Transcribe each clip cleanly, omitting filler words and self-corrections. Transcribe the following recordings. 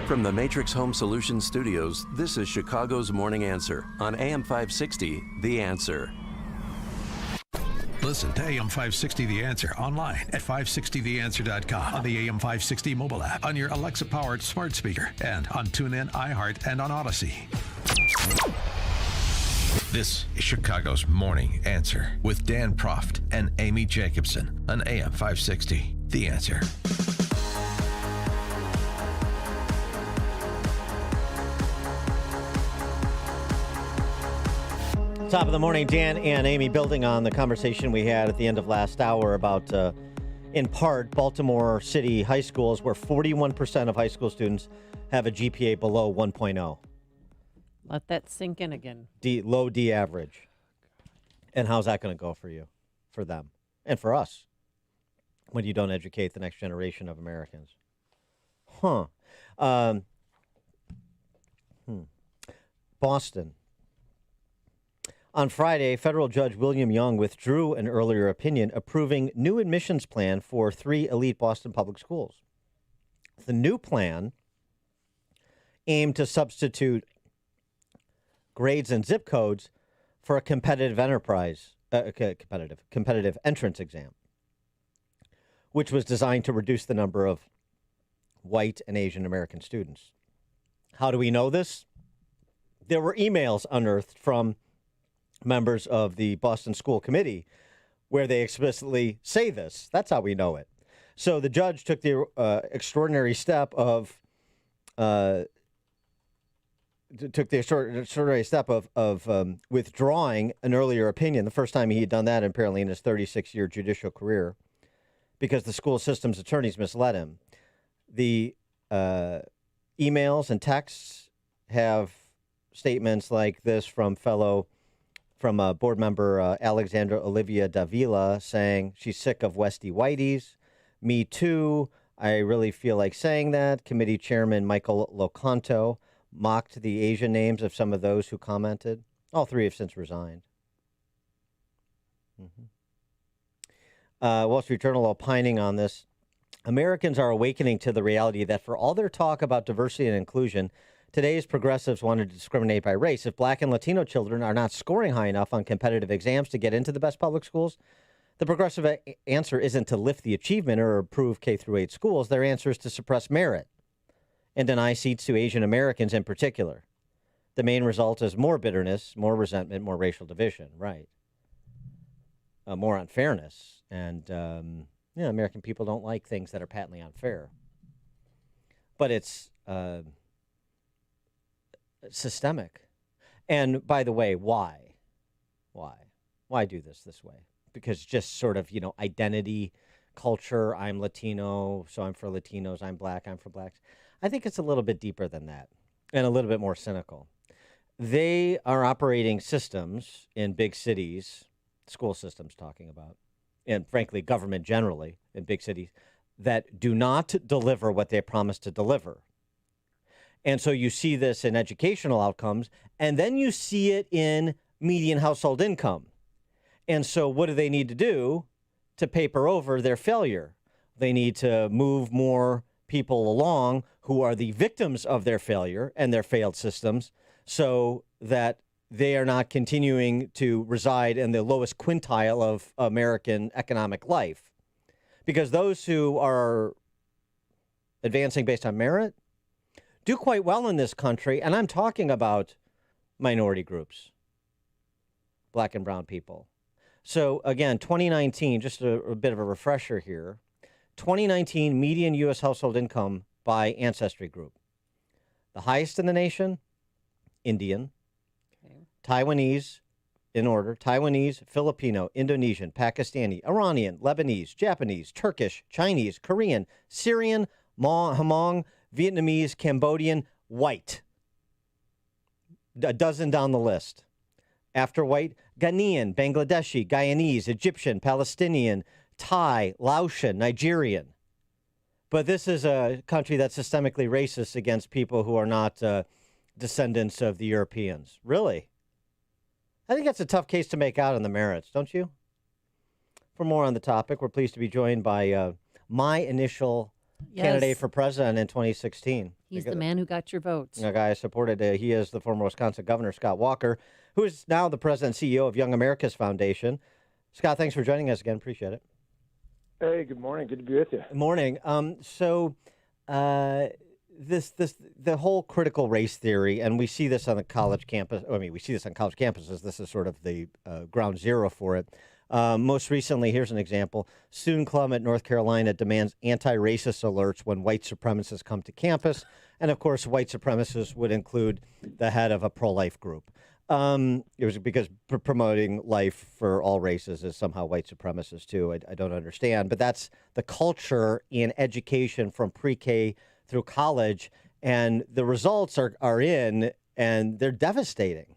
From the Matrix Home Solutions Studios, this is Chicago's Morning Answer on AM 560, The Answer. Listen to AM 560 The Answer online at 560theanswer.com, on the AM 560 mobile app, on your Alexa-powered smart speaker, and on TuneIn, iHeart, and on Odyssey. This is Chicago's Morning Answer with Dan Proft and Amy Jacobson on AM 560 The Answer. Top of the morning, Dan and Amy, building on the conversation we had at the end of last hour about, in part, Baltimore City high schools, where 41% of high school students have a GPA below 1.0. Let that sink in again. Low D average. And how's that going to go for you, for them, and for us, when you don't educate the next generation of Americans? Boston. On Friday, federal judge William Young withdrew an earlier opinion approving new admissions plan for 3 elite Boston public schools. The new plan aimed to substitute grades and zip codes for a competitive entrance exam, which was designed to reduce the number of white and Asian American students. How do we know this? There were emails unearthed from members of the Boston School Committee where they explicitly say this. That's how we know it. So the judge took the extraordinary step of withdrawing an earlier opinion, the first time he had done that apparently in his 36-year judicial career, because the school system's attorneys misled him. The emails and texts have statements like this from board member Alexandra Olivia Davila, saying she's sick of Westy Whiteys. Me too. I really feel like saying that. Committee Chairman Michael Locanto mocked the Asian names of some of those who commented. All 3 have since resigned. Wall Street Journal opining on this. Americans are awakening to the reality that for all their talk about diversity and inclusion, today's progressives want to discriminate by race. If Black and Latino children are not scoring high enough on competitive exams to get into the best public schools, the progressive answer isn't to lift the achievement or improve K-8 schools. Their answer is to suppress merit and deny seats to Asian Americans in particular. The main result is more bitterness, more resentment, more racial division, right? More unfairness. And, American people don't like things that are patently unfair. But it's systemic. And by the way, why? Why do this way? Because just sort of, identity, culture, I'm Latino, so I'm for Latinos, I'm Black, I'm for Blacks. I think it's a little bit deeper than that and a little bit more cynical. They are operating systems in big cities, school systems talking about, and frankly, government generally in big cities, that do not deliver what they promise to deliver. And so you see this in educational outcomes, and then you see it in median household income. And so what do they need to do to paper over their failure? They need to move more people along who are the victims of their failure and their failed systems so that they are not continuing to reside in the lowest quintile of American economic life. Because those who are advancing based on merit do quite well in this country, and I'm talking about minority groups, Black and brown people. So again, 2019, just a bit of a refresher here, 2019 median U.S. household income by ancestry group. The highest in the nation, Indian, okay. Taiwanese, in order, Taiwanese, Filipino, Indonesian, Pakistani, Iranian, Lebanese, Japanese, Turkish, Chinese, Korean, Syrian, Hmong, Vietnamese, Cambodian, white. A dozen down the list. After white, Ghanaian, Bangladeshi, Guyanese, Egyptian, Palestinian, Thai, Laotian, Nigerian. But this is a country that's systemically racist against people who are not descendants of the Europeans. Really? I think that's a tough case to make out on the merits, don't you? For more on the topic, we're pleased to be joined by my initial candidate Yes. for president in 2016. He's the man who got your votes. A guy I supported. He is the former Wisconsin Governor, Scott Walker, who is now the president and CEO of Young America's Foundation. Scott, thanks for joining us again. Appreciate it. Hey, good morning. Good to be with you. Good morning. The whole critical race theory, and we see this on the college campus. I mean, we see this on college campuses. This is sort of the ground zero for it. Most recently, here's an example. Student club at North Carolina demands anti-racist alerts when white supremacists come to campus. And of course, white supremacists would include the head of a pro-life group. It was because promoting life for all races is somehow white supremacist too. I don't understand, but that's the culture in education from pre-K through college, and the results are in, and they're devastating.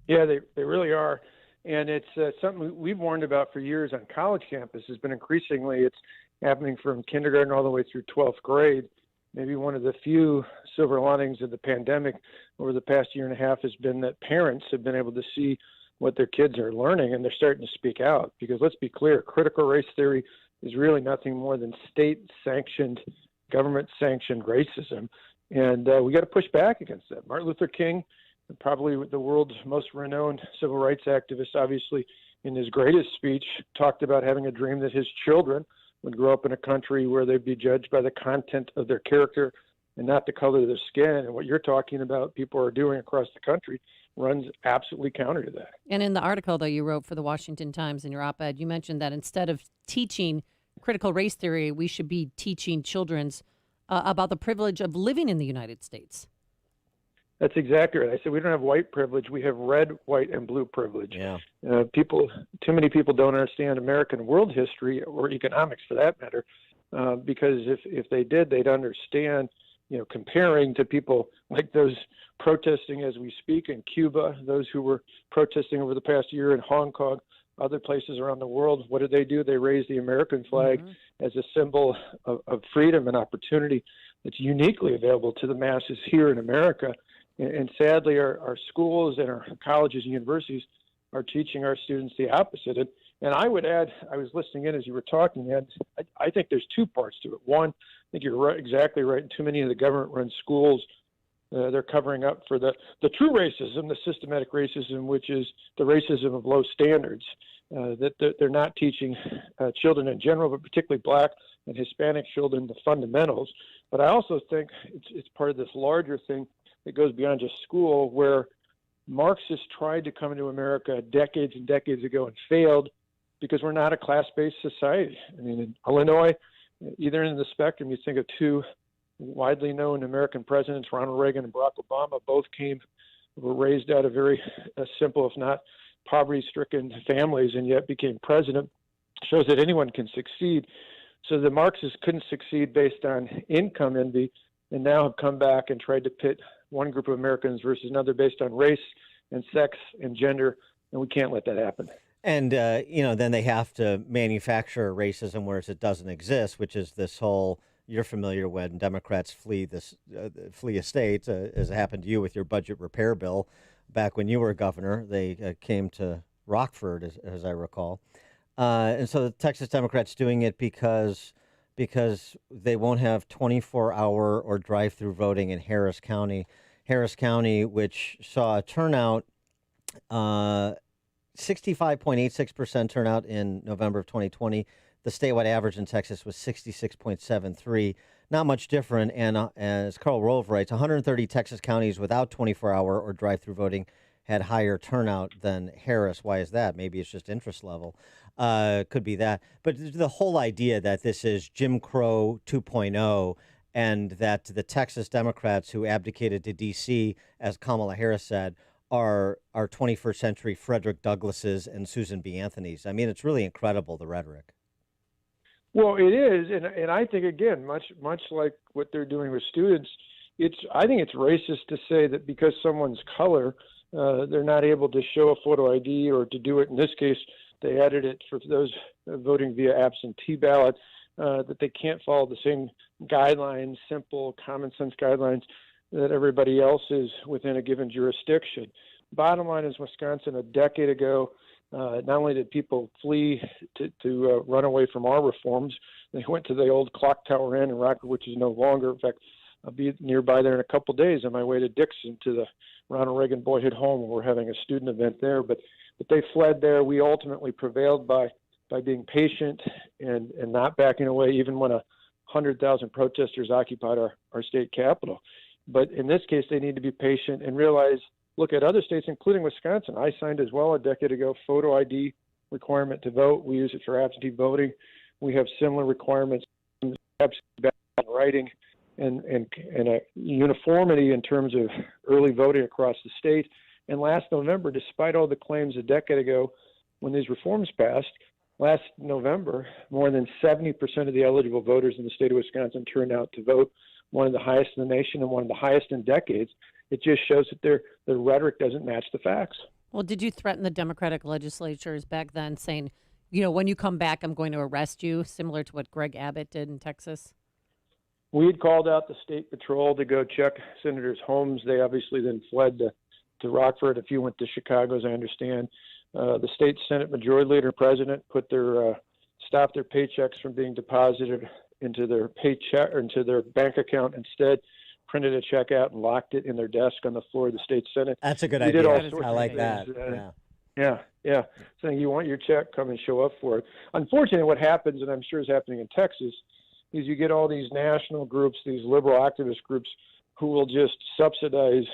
Yeah, they really are. And it's something we've warned about for years on college campuses, but increasingly it's happening from kindergarten all the way through 12th grade. Maybe one of the few silver linings of the pandemic over the past year and a half has been that parents have been able to see what their kids are learning, and they're starting to speak out. Because let's be clear, critical race theory is really nothing more than state-sanctioned, government-sanctioned racism. And we got to push back against that. Martin Luther King, probably the world's most renowned civil rights activist, obviously in his greatest speech, talked about having a dream that his children would grow up in a country where they'd be judged by the content of their character and not the color of their skin. And what you're talking about, people are doing across the country, runs absolutely counter to that. And in the article that you wrote for the Washington Times in your op-ed, you mentioned that instead of teaching critical race theory, we should be teaching children about the privilege of living in the United States. That's exactly right. I said we don't have white privilege; we have red, white, and blue privilege. Yeah. Too many people don't understand American world history or economics, for that matter, because if they did, they'd understand. Comparing to people like those protesting as we speak in Cuba, those who were protesting over the past year in Hong Kong, other places around the world, what did they do? They raised the American flag as a symbol of freedom and opportunity that's uniquely available to the masses here in America. And sadly, our schools and our colleges and universities are teaching our students the opposite. And I would add, I was listening in as you were talking, and I think there's two parts to it. One, I think you're right, exactly right. In too many of the government-run schools, they're covering up for the true racism, the systematic racism, which is the racism of low standards, that they're not teaching children in general, but particularly Black and Hispanic children, the fundamentals. But I also think it's part of this larger thing that goes beyond just school, where Marxists tried to come into America decades and decades ago and failed because we're not a class-based society. I mean, in Illinois, either end of the spectrum, you think of two widely known American presidents, Ronald Reagan and Barack Obama, both were raised out of very simple, if not poverty-stricken families, and yet became president. Shows that anyone can succeed. So the Marxists couldn't succeed based on income envy, and now have come back and tried to pit one group of Americans versus another based on race and sex and gender, and we can't let that happen. And, then they have to manufacture racism whereas it doesn't exist, which is this whole, you're familiar when Democrats flee a state, as it happened to you with your budget repair bill. Back when you were governor, they came to Rockford, as I recall. And so the Texas Democrats doing it because they won't have 24-hour or drive-through voting in Harris County. Harris County, which saw a turnout, 65.86% turnout in November of 2020. The statewide average in Texas was 66.73. Not much different. And as Karl Rove writes, 130 Texas counties without 24-hour or drive-through voting had higher turnout than Harris. Why is that? Maybe it's just interest level. Could be that. But the whole idea that this is Jim Crow 2.0 and that the Texas Democrats who abdicated to D.C., as Kamala Harris said, are 21st century Frederick Douglasses and Susan B. Anthony's. I mean, it's really incredible, the rhetoric. Well, it is, and I think, again, much like what they're doing with students, I think it's racist to say that because someone's color, they're not able to show a photo ID or to do it. In this case, they added it for those voting via absentee ballot, that they can't follow the same guidelines, simple, common sense guidelines that everybody else is within a given jurisdiction. Bottom line is Wisconsin a decade ago Not only did people flee to run away from our reforms, they went to the old Clock Tower Inn in Rockford, which is no longer. In fact, I'll be nearby there in a couple of days on my way to Dixon to the Ronald Reagan Boyhood Home. We're having a student event there, but they fled there. We ultimately prevailed by being patient and not backing away, even when 100,000 protesters occupied our state capitol. But in this case, they need to be patient and realize, look at other states, including Wisconsin. I signed as well a decade ago, photo ID requirement to vote. We use it for absentee voting. We have similar requirements in writing and a uniformity in terms of early voting across the state. And last November, despite all the claims a decade ago when these reforms passed, last November, more than 70% of the eligible voters in the state of Wisconsin turned out to vote, one of the highest in the nation and one of the highest in decades. It just shows that their rhetoric doesn't match the facts. Well, did you threaten the Democratic legislatures back then saying, you know, when you come back, I'm going to arrest you, similar to what Greg Abbott did in Texas? We had called out the state patrol to go check senators' homes. They obviously then fled to Rockford. A few went to Chicago, as I understand. The state Senate Majority Leader and President stopped their paychecks from being deposited into their paycheck or into their bank account. Instead, printed a check out and locked it in their desk on the floor of the state Senate. That's a good We idea. did all sorts I of like that. things. Yeah. Saying you want your check, come and show up for it. Unfortunately, what happens, and I'm sure is happening in Texas, is you get all these national groups, these liberal activist groups, who will just subsidize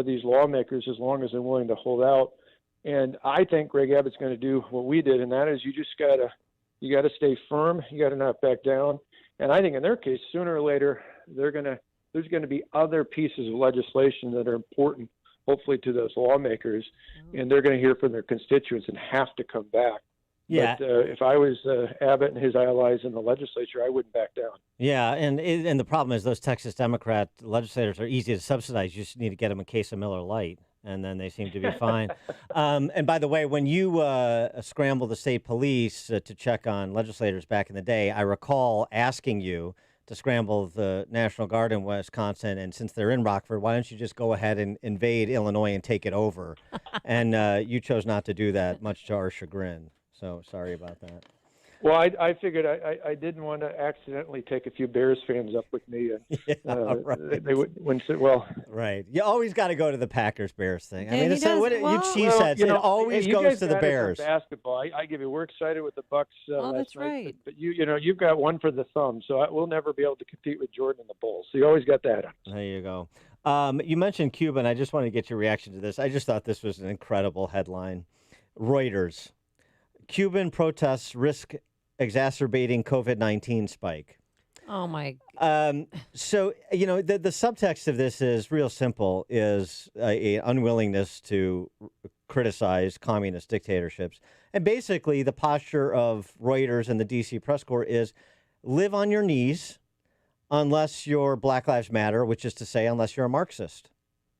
these lawmakers as long as they're willing to hold out. And I think Greg Abbott's going to do what we did, and that is you just you gotta stay firm. You gotta not back down. And I think in their case, sooner or later, there's going to be other pieces of legislation that are important, hopefully, to those lawmakers, and they're going to hear from their constituents and have to come back. Yeah. But if I was Abbott and his allies in the legislature, I wouldn't back down. Yeah, and the problem is those Texas Democrat legislators are easy to subsidize. You just need to get them a case of Miller Lite, and then they seem to be fine. And by the way, when you scrambled the state police to check on legislators back in the day, I recall asking you to scramble the National Guard in Wisconsin, and since they're in Rockford, why don't you just go ahead and invade Illinois and take it over? And you chose not to do that, much to our chagrin. So sorry about that. Well, I figured I didn't want to accidentally take a few Bears fans up with me. And, right. They wouldn't say, well. Right. You always got to go to the Packers-Bears thing. I Yeah, mean, he it's does. what Well, you cheeseheads. It always you goes guys to the got it for Bears. Basketball, I give you. We're excited with the Bucks. Oh, last that's night, right. But you've got one for the thumb, so we'll never be able to compete with Jordan and the Bulls. So you always got that. There you go. You mentioned Cuba, and I just want to get your reaction to this. I just thought this was an incredible headline. Reuters: Cuban protests risk exacerbating COVID-19 spike. Oh, my. So, the subtext of this is real simple, is a unwillingness to criticize communist dictatorships. And basically, the posture of Reuters and the D.C. press corps is live on your knees unless you're Black Lives Matter, which is to say, unless you're a Marxist.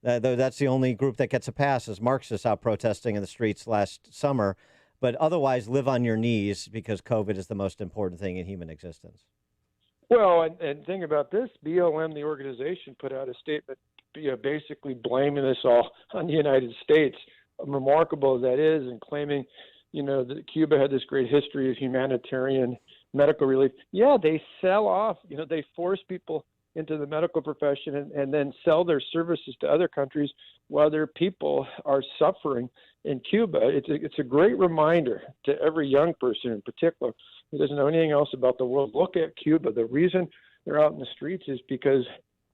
That's the only group that gets a pass, is Marxists out protesting in the streets last summer. But otherwise, live on your knees because COVID is the most important thing in human existence. Well, and think about this. BLM, the organization, put out a statement basically blaming this all on the United States, remarkable as that is, and claiming, that Cuba had this great history of humanitarian medical relief. Yeah, they sell off, they force people into the medical profession and then sell their services to other countries while their people are suffering in Cuba. It's a great reminder to every young person in particular who doesn't know anything else about the world. Look at Cuba. The reason they're out in the streets is because,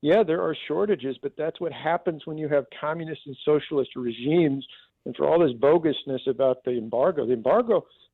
there are shortages, but that's what happens when you have communist and socialist regimes. And for all this bogusness about the embargo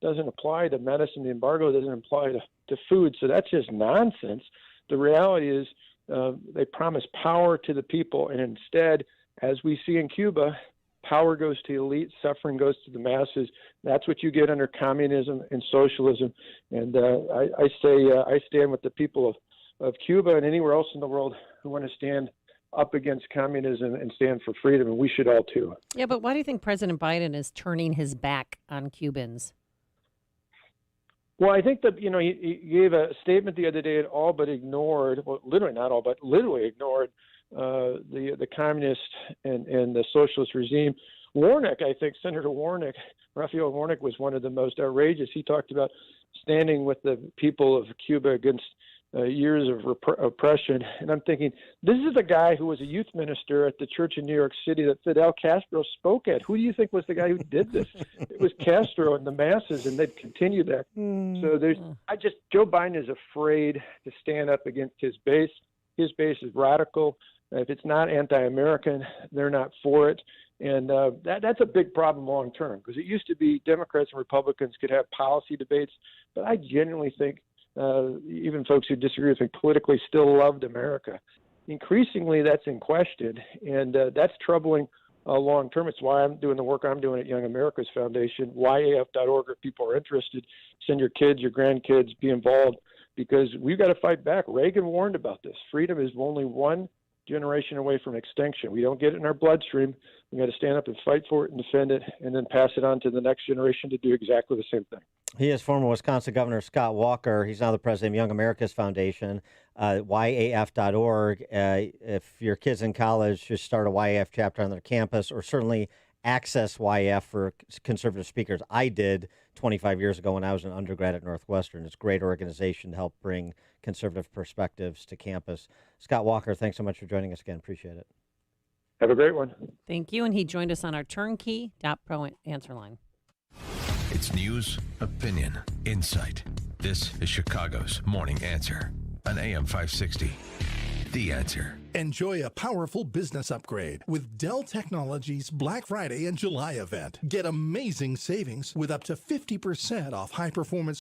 doesn't apply to medicine. The embargo doesn't apply to food. So that's just nonsense. The reality is they promise power to the people, and instead, as we see in Cuba, power goes to the elite, suffering goes to the masses. That's what you get under communism and socialism. And I stand with the people of Cuba and anywhere else in the world who want to stand up against communism and stand for freedom, and we should all too. Yeah, but why do you think President Biden is turning his back on Cubans? Well, I think that, he gave a statement the other day and all but ignored, well, literally not all, but literally ignored the communist and the socialist regime. Warnock, I think Senator Warnock, Raphael Warnock, was one of the most outrageous. He talked about standing with the people of Cuba against years of oppression. And I'm thinking, this is the guy who was a youth minister at the church in New York City that Fidel Castro spoke at. Who do you think was the guy who did this? It was Castro and the masses, and they've continued that. So Joe Biden is afraid to stand up against his base. His base is radical. If it's not anti-American, they're not for it. And that's a big problem long term, because it used to be Democrats and Republicans could have policy debates, but I genuinely think even folks who disagree with me politically still loved America. Increasingly, that's in question, and that's troubling long term. It's why I'm doing the work I'm doing at Young America's Foundation, YAF.org. If people are interested, send your kids, your grandkids, be involved, because we've got to fight back. Reagan warned about this. Freedom is only one generation away from extinction. We don't get it in our bloodstream. We got to stand up and fight for it and defend it, and then pass it on to the next generation to do exactly the same thing. He is former Wisconsin Governor Scott Walker. He's now the president of Young America's Foundation, YAF.org. If your kid's in college, just start a YAF chapter on their campus, or certainly access YAF for conservative speakers. I did 25 years ago when I was an undergrad at Northwestern. It's a great organization to help bring conservative perspectives to campus. Scott Walker, thanks so much for joining us again. Appreciate it. Have a great one. Thank you. And he joined us on our turnkey.pro answer line. It's news, opinion, insight. This is Chicago's Morning Answer on AM 560. The Answer. Enjoy a powerful business upgrade with Dell Technologies Black Friday and July event. Get amazing savings with up to 50% off high-performance